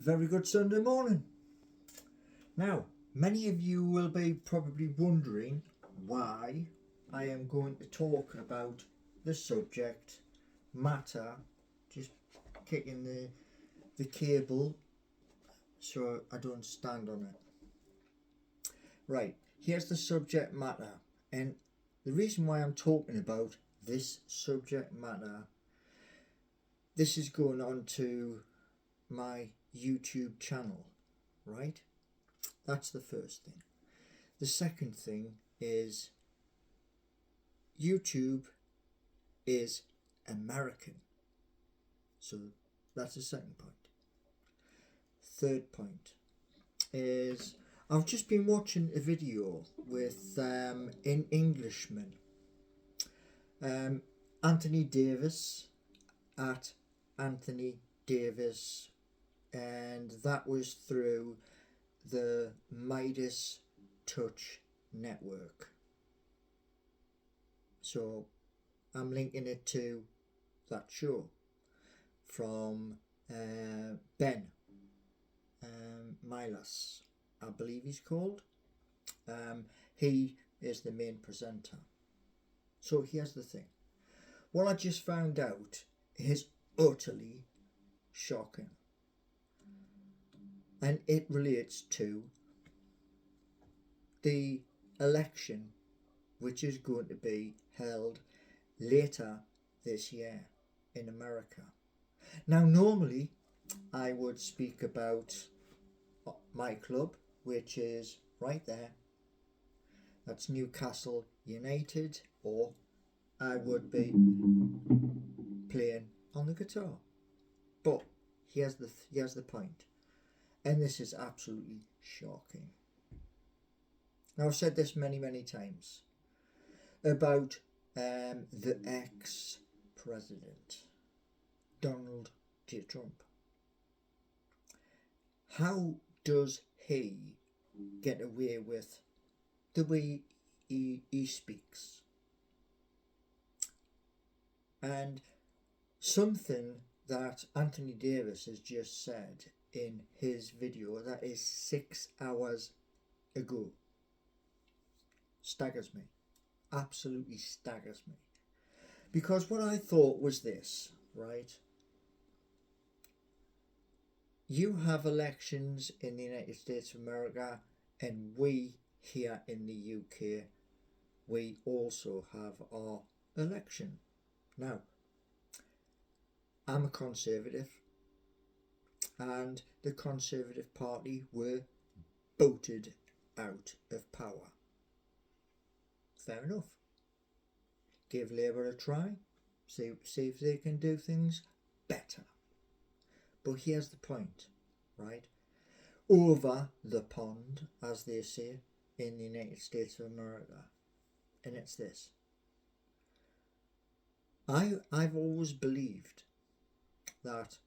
Very good Sunday morning. Now, many of you will be probably wondering why I am going to talk about the subject matter, just kicking the cable so I don't stand on it. Right, here's the subject matter, and the reason why I'm talking about this subject matter, this is going on to my YouTube channel, right? That's the first thing. The second thing is YouTube is American. So that's the second point. Third point is I've just been watching a video with an Englishman, Anthony Davis, at Anthony Davis, and that was through the Meidas Touch network. So I'm linking it to that show from Ben Meidas, I believe he's called. He is the main presenter. So here's the thing. What I just found out is utterly shocking. And it relates to the election which is going to be held later this year in America. Now, normally I would speak about my club, which is right there. That's Newcastle United, or I would be playing on the guitar. But here's the point. And this is absolutely shocking. Now, I've said this many times about the ex-president, Donald J. Trump. How does he get away with the way he speaks? And something that Anthony Davis has just said in his video that is 6 hours ago staggers me, absolutely staggers me, because what I thought was this, right? You have elections in the United States of America, and we here in the UK, we also have our election. Now, I'm a Conservative, and the Conservative Party were voted out of power. Fair enough. Give Labour a try, see if they can do things better. But here's the point, right? Over the pond, as they say in the United States of America, and it's this. I've always believed that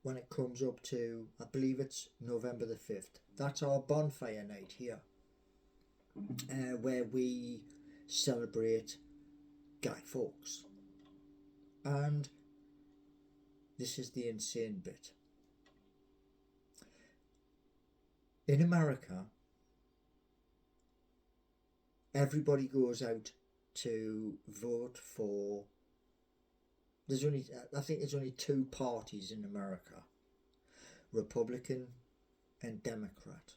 when it comes up to, I believe it's November the 5th, that's our bonfire night here, where we celebrate Guy Fawkes. And this is the insane bit. In America, everybody goes out to vote for, I think there's only two parties in America, Republican and Democrat.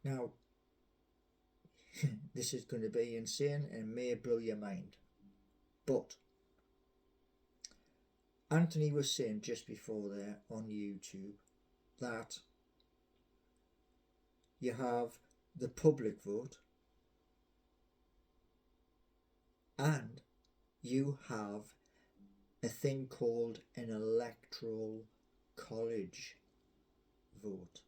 Now, this is going to be insane and may blow your mind, but Anthony was saying just before there on YouTube that you have the public vote and you have a thing called an electoral college vote.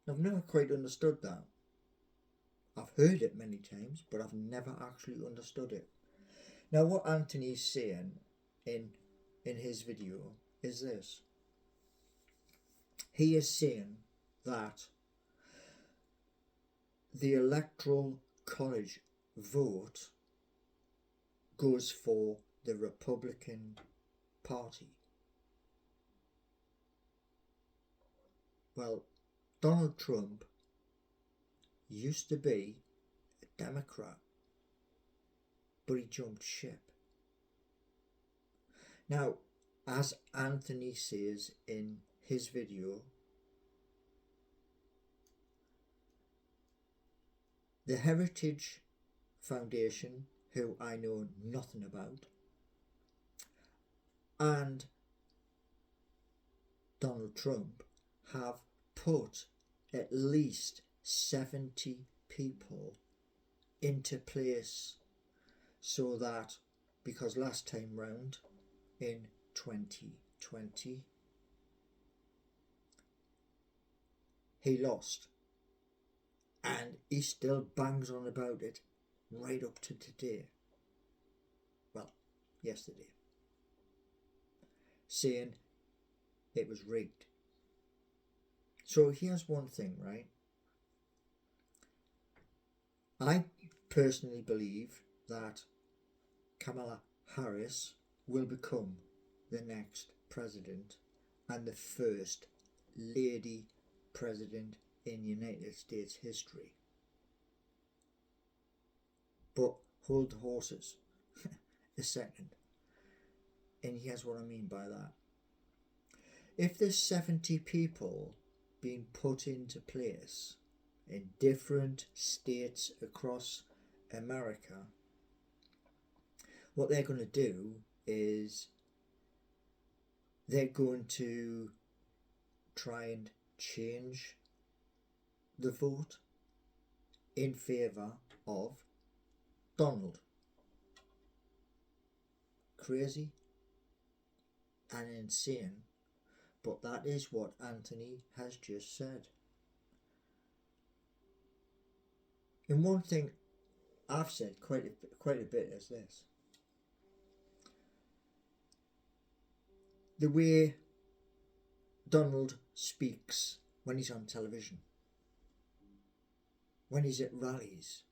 I've never quite understood that. I've heard it many times, but I've never actually understood it. Now, what Anthony's saying in his video is this. He is saying that the electoral college vote goes for the Republican Party. Well, Donald Trump used to be a Democrat, but he jumped ship. Now, as Anthony says in his video, the Heritage Foundation, who I know nothing about, and Donald Trump have put at least 70 people into place so that, because last time round in 2020 he lost, and he still bangs on about it right up to today, well, yesterday, saying it was rigged. So here's one thing, right? I personally believe that Kamala Harris will become the next president and the first lady president in United States history. But hold the horses a second. And here's what I mean by that. If there's 70 people being put into place in different states across America, what they're going to do is they're going to try and change the vote in favour of Donald. Crazy and insane, but that is what Anthony has just said. And one thing I've said quite a bit is this: the way Donald speaks when he's on television, when he's at rallies,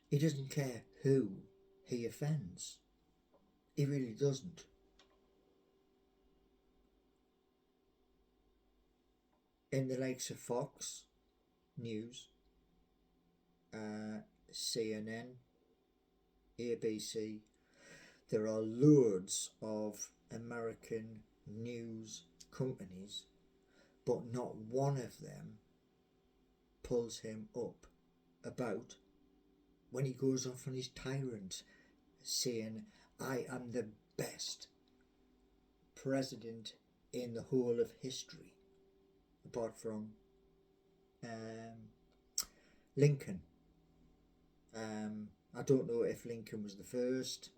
he doesn't care who he offends. He really doesn't. In the likes of Fox News, CNN, ABC, there are loads of American news companies, but not one of them pulls him up about when he goes off on his tyrant saying, I am the best president in the whole of history, apart from Lincoln. I don't know if Lincoln was the first,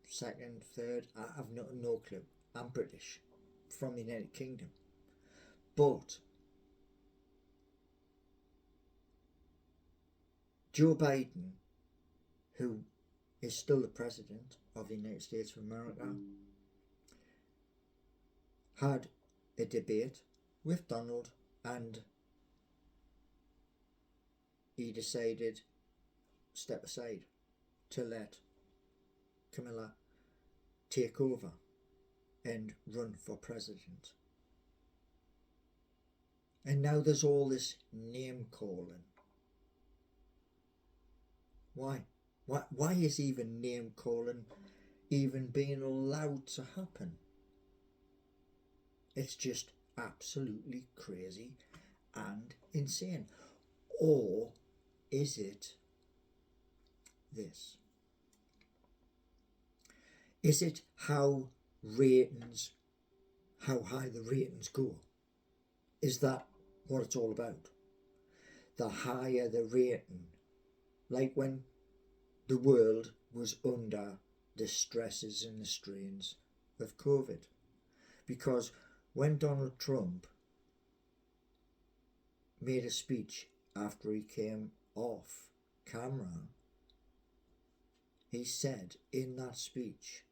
second, third. I have no clue. I'm British, from the United Kingdom. But Joe Biden, who is still the president of the United States of America, had a debate with Donald, and he decided step aside to let Kamala take over and run for president. And now there's all this name calling. Why? Why is even name calling even being allowed to happen? It's just absolutely crazy and insane. Or is it this? Is it how high the ratings go? Is that what it's all about? The higher the rating, like when the world was under the stresses and the strains of COVID. Because when Donald Trump made a speech after he came off camera, he said in that speech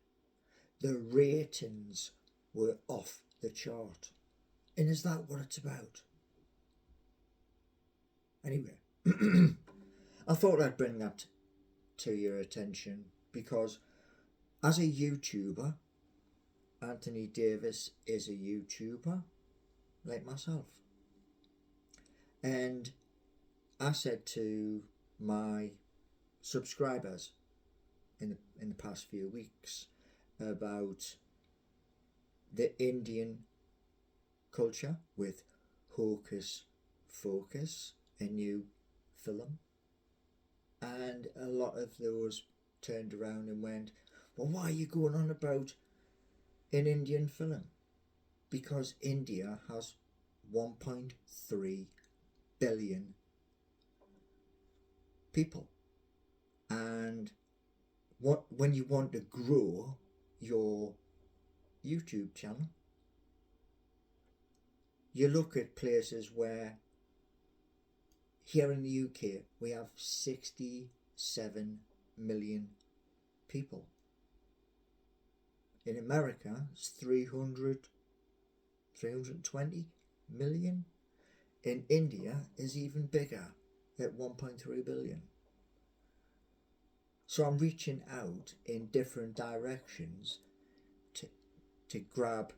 the ratings were off the chart. And is that what it's about? Anyway, I thought I'd bring that to your attention because as a YouTuber, Anthony Davis is a YouTuber like myself. And I said to my subscribers in the past few weeks about the Indian culture with Hocus Focus, a new film, and a lot of those turned around and went, well, why are you going on about an Indian film? Because India has 1.3 billion people, and when you want to grow your YouTube channel, you look at places where here in the UK we have 67 million people. In America it's 320 million. In India is even bigger at 1.3 billion. So I'm reaching out in different directions to grab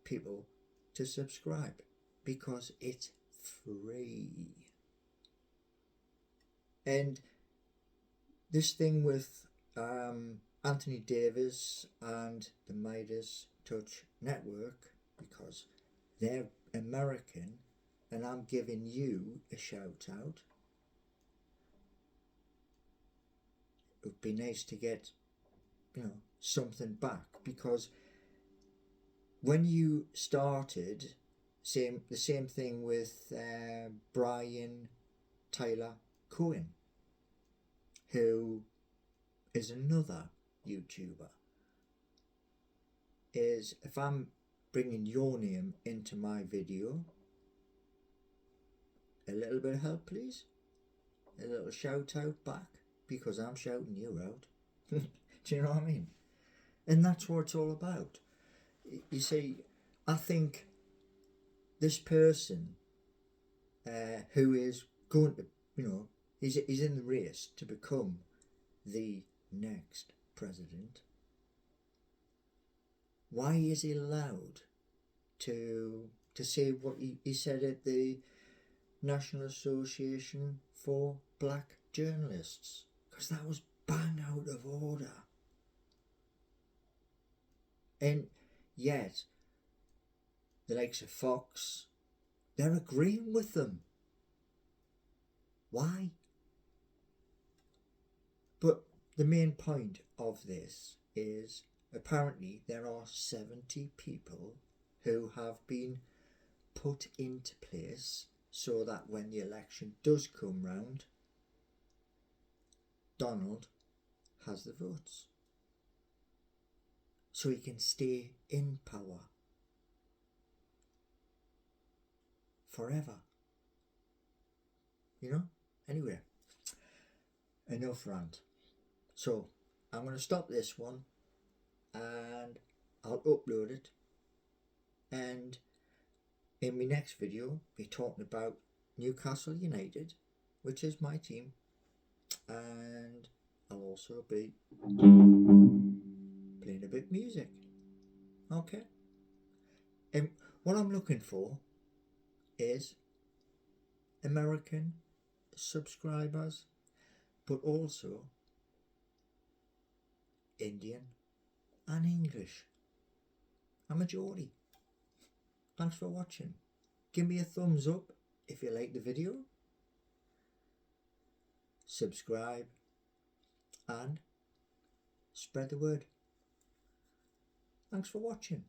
people to subscribe because it's free. And this thing with Anthony Davis and the Meidas Touch network, because they're American and I'm giving you a shout out, it would be nice to get, something back, because when you started, the same thing with Brian Tyler Cohen, who is another YouTuber, is if I'm bringing your name into my video, a little bit of help please, a little shout out back, because I'm shouting you out. Do you know what I mean? And that's what it's all about. You see, I think this person who is going to, he's in the race to become the next president. Why is he allowed to say what he said at the National Association for Black Journalists? Because that was bang out of order. And yet, the likes of Fox, they're agreeing with them. Why? But the main point of this is apparently there are 70 people who have been put into place so that when the election does come round, Donald has the votes, so he can stay in power forever. Anyway, enough rant. So I'm going to stop this one and I'll upload it, and in my next video be talking about Newcastle United, which is my team, and I'll also be playing a bit of music. Okay, and what I'm looking for is American subscribers, but also Indian and English. I'm a Geordie. Thanks for watching. Give me a thumbs up if you like the video, subscribe and spread the word. Thanks for watching.